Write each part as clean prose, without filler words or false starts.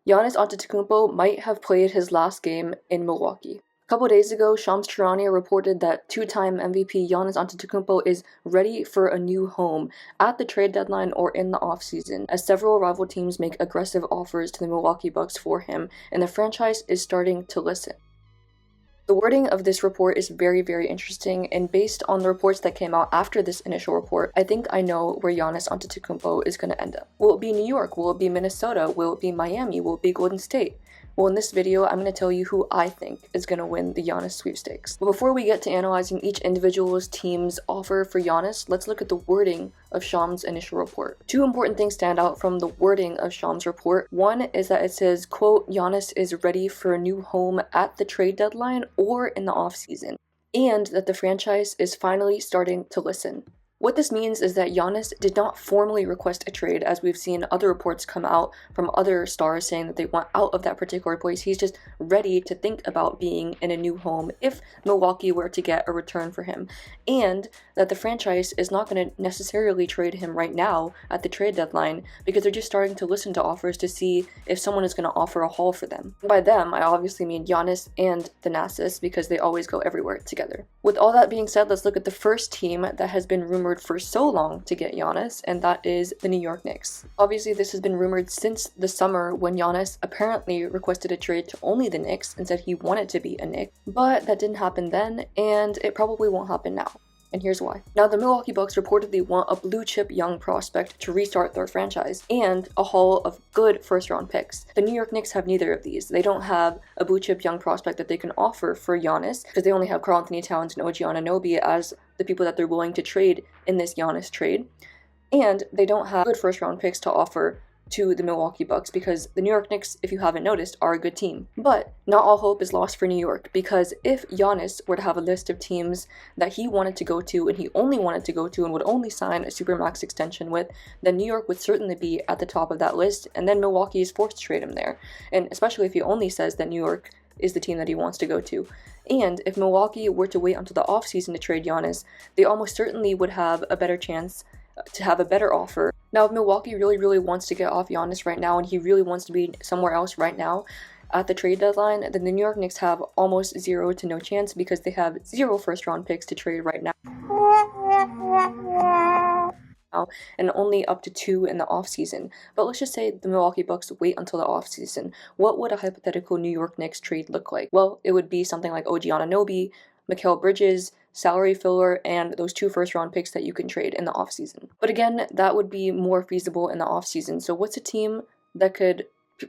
Giannis Antetokounmpo might have played his last game in Milwaukee. A couple days ago, Shams Charania reported that two-time MVP Giannis Antetokounmpo is ready for a new home at the trade deadline or in the offseason, as several rival teams make aggressive offers to the Milwaukee Bucks for him, and the franchise is starting to listen. The wording of this report is very, very interesting, and based on the reports that came out after this initial report, I think I know where Giannis Antetokounmpo is going to end up. Will it be New York? Will it be Minnesota? Will it be Miami? Will it be Golden State? Well, in this video, I'm going to tell you who I think is going to win the Giannis sweepstakes. But before we get to analyzing each individual team's offer for Giannis, let's look at the wording of Shams' initial report. Two important things stand out from the wording of Shams' report. One is that it says, quote, Giannis is ready for a new home at the trade deadline or in the offseason, and that the franchise is finally starting to listen. What this means is that Giannis did not formally request a trade, as we've seen other reports come out from other stars saying that they want out of that particular place. He's just ready to think about being in a new home if Milwaukee were to get a return for him, and that the franchise is not going to necessarily trade him right now at the trade deadline because they're just starting to listen to offers to see if someone is going to offer a haul for them. By them, I obviously mean Giannis and Thanasis because they always go everywhere together. With all that being said, let's look at the first team that has been rumored for so long to get Giannis, and that is the New York Knicks. Obviously, this has been rumored since the summer when Giannis apparently requested a trade to only the Knicks and said he wanted to be a Knick, but that didn't happen then, and it probably won't happen now. And here's why. Now, the Milwaukee Bucks reportedly want a blue-chip young prospect to restart their franchise and a haul of good first-round picks. The New York Knicks have neither of these. They don't have a blue-chip young prospect that they can offer for Giannis because they only have Karl-Anthony Towns and OG Anunoby as the people that they're willing to trade in this Giannis trade. And they don't have good first-round picks to offer to the Milwaukee Bucks because the New York Knicks, if you haven't noticed, are a good team. But not all hope is lost for New York, because if Giannis were to have a list of teams that he wanted to go to and he only wanted to go to and would only sign a supermax extension with, then New York would certainly be at the top of that list, and then Milwaukee is forced to trade him there. And especially if he only says that New York is the team that he wants to go to. And if Milwaukee were to wait until the offseason to trade Giannis, they almost certainly would have a better chance to have a better offer. Now, if Milwaukee really wants to get off Giannis right now and he really wants to be somewhere else right now at the trade deadline, then the New York Knicks have almost zero to no chance because they have 0 first-round picks to trade right now and only up to 2 in the offseason. But let's just say the Milwaukee Bucks wait until the offseason. What would a hypothetical New York Knicks trade look like? Well, it would be something like OG Anunoby, Mikal Bridges, salary filler, and those 2 first-round picks that you can trade in the offseason. But again, that would be more feasible in the offseason. So what's a team that could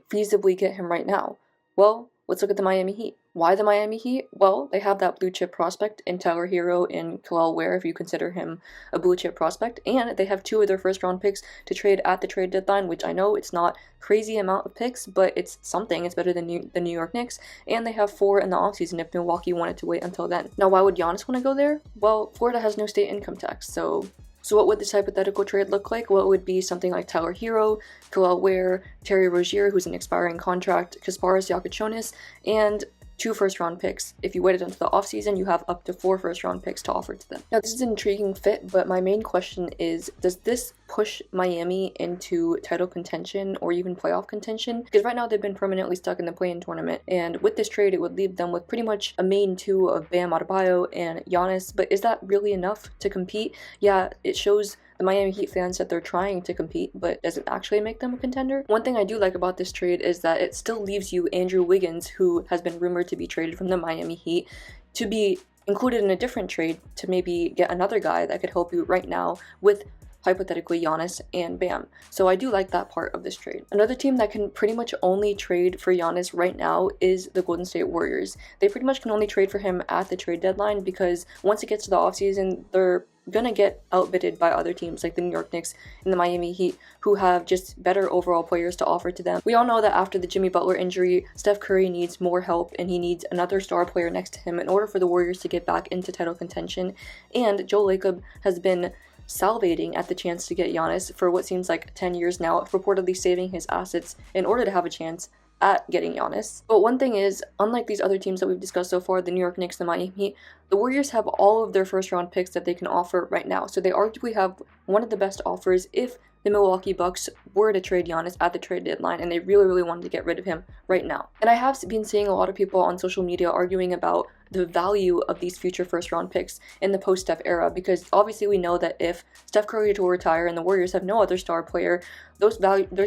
feasibly get him right now? Well, let's look at the Miami Heat. Why the Miami Heat? Well, they have that blue-chip prospect in Tyler Hero and Kel'el Ware, if you consider him a blue-chip prospect, and they have 2 of their first-round picks to trade at the trade deadline, which I know it's not crazy amount of picks, but it's something. It's better than the New York Knicks, and they have 4 in the offseason if Milwaukee wanted to wait until then. Now, why would Giannis want to go there? Well, Florida has no state income tax, so what would this hypothetical trade look like? Well, it would be something like Tyler Hero, Kel'el Ware, Terry Rozier, who's an expiring contract, Kasparas Yakichonis, and 2 first-round picks. If you waited until the offseason, you have up to 4 first-round picks to offer to them. Now, this is an intriguing fit, but my main question is, does this push Miami into title contention or even playoff contention? Because right now they've been permanently stuck in the play-in tournament, and with this trade, it would leave them with pretty much a main 2 of Bam Adebayo and Giannis, but is that really enough to compete? Yeah, it shows the Miami Heat fans that they're trying to compete, but does it actually make them a contender? One thing I do like about this trade is that it still leaves you Andrew Wiggins, who has been rumored to be traded from the Miami Heat, to be included in a different trade to maybe get another guy that could help you right now with hypothetically Giannis and Bam. So I do like that part of this trade. Another team that can pretty much only trade for Giannis right now is the Golden State Warriors. They pretty much can only trade for him at the trade deadline because once it gets to the offseason, they're gonna get outbidded by other teams like the New York Knicks and the Miami Heat, who have just better overall players to offer to them. We all know that after the Jimmy Butler injury, Steph Curry needs more help and he needs another star player next to him in order for the Warriors to get back into title contention. And Joe Lacob has been salivating at the chance to get Giannis for what seems like 10 years now, reportedly saving his assets in order to have a chance at getting Giannis. But one thing is, unlike these other teams that we've discussed so far, the New York Knicks, the Miami Heat, the Warriors have all of their first round picks that they can offer right now. So they arguably have one of the best offers if the Milwaukee Bucks were to trade Giannis at the trade deadline and they really wanted to get rid of him right now. And I have been seeing a lot of people on social media arguing about the value of these future first round picks in the post-Steph era, because obviously we know that if Steph Curry were to retire and the Warriors have no other star player, those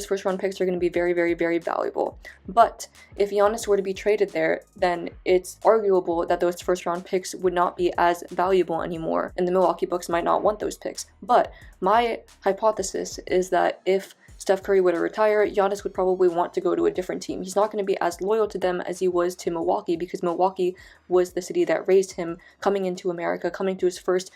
first round picks are going to be very valuable. But if Giannis were to be traded there, then it's arguable that those first round picks would not be as valuable anymore and the Milwaukee Bucks might not want those picks. But my hypothesis is that if Steph Curry were to retire, Giannis would probably want to go to a different team. He's not going to be as loyal to them as he was to Milwaukee, because Milwaukee was the city that raised him coming into America, coming to his first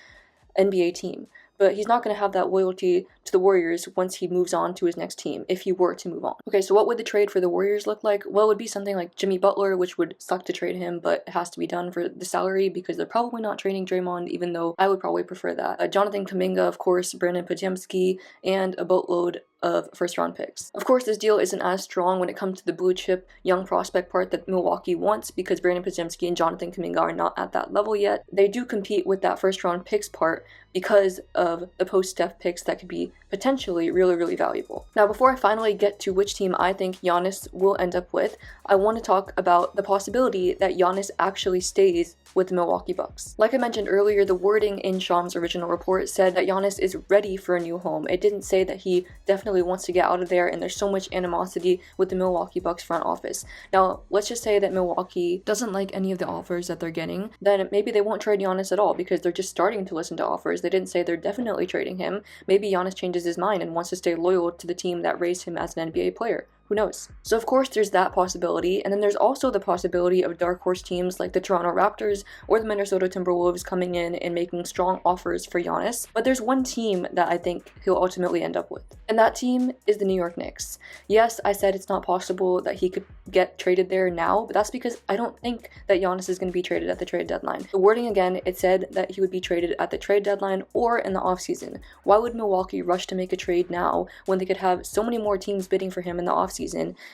NBA team. But he's not going to have that loyalty to the Warriors once he moves on to his next team, if he were to move on. Okay, so what would the trade for the Warriors look like? Well, it would be something like Jimmy Butler, which would suck to trade him, but it has to be done for the salary because they're probably not trading Draymond, even though I would probably prefer that. Jonathan Kuminga, of course, Brandon Podziemski, and a boatload of first round picks. Of course, this deal isn't as strong when it comes to the blue chip young prospect part that Milwaukee wants, because Brandon Podziemski and Jonathan Kuminga are not at that level yet. They do compete with that first round picks part because of the post-Steph picks that could be potentially really valuable. Now, before I finally get to which team I think Giannis will end up with, I want to talk about the possibility that Giannis actually stays with the Milwaukee Bucks. Like I mentioned earlier, the wording in Shams' original report said that Giannis is ready for a new home. It didn't say that he definitely wants to get out of there and there's so much animosity with the Milwaukee Bucks front office. Now, let's just say that Milwaukee doesn't like any of the offers that they're getting, then maybe they won't trade Giannis at all because they're just starting to listen to offers. They didn't say they're definitely trading him. Maybe Giannis changes his mind and wants to stay loyal to the team that raised him as an NBA player. Who knows? So of course there's that possibility, and then there's also the possibility of dark horse teams like the Toronto Raptors or the Minnesota Timberwolves coming in and making strong offers for Giannis. But there's one team that I think he'll ultimately end up with, and that team is the New York Knicks. Yes, I said it's not possible that he could get traded there now, but that's because I don't think that Giannis is going to be traded at the trade deadline. The wording again, it said that he would be traded at the trade deadline or in the offseason. Why would Milwaukee rush to make a trade now when they could have so many more teams bidding for him in the offseason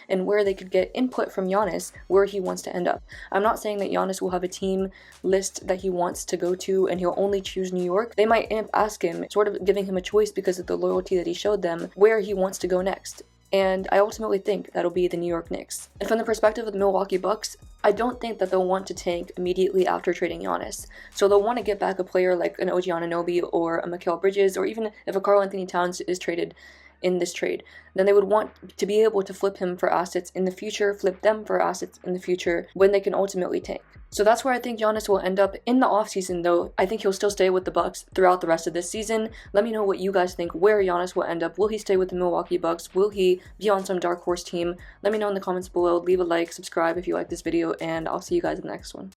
and where they could get input from Giannis where he wants to end up? I'm not saying that Giannis will have a team list that he wants to go to and he'll only choose New York. They might ask him, sort of giving him a choice because of the loyalty that he showed them, where he wants to go next. And I ultimately think that'll be the New York Knicks. And from the perspective of the Milwaukee Bucks, I don't think that they'll want to tank immediately after trading Giannis. So they'll want to get back a player like an OG Anunoby or a Mikal Bridges, or even if a Karl Anthony Towns is traded in this trade, then they would want to be able to flip him for assets in the future, flip them for assets in the future when they can ultimately tank. So that's where I think Giannis will end up in the offseason, though. I think he'll still stay with the Bucks throughout the rest of this season. Let me know what you guys think, where Giannis will end up. Will he stay with the Milwaukee Bucks? Will he be on some dark horse team? Let me know in the comments below. Leave a like, subscribe if you like this video, and I'll see you guys in the next one.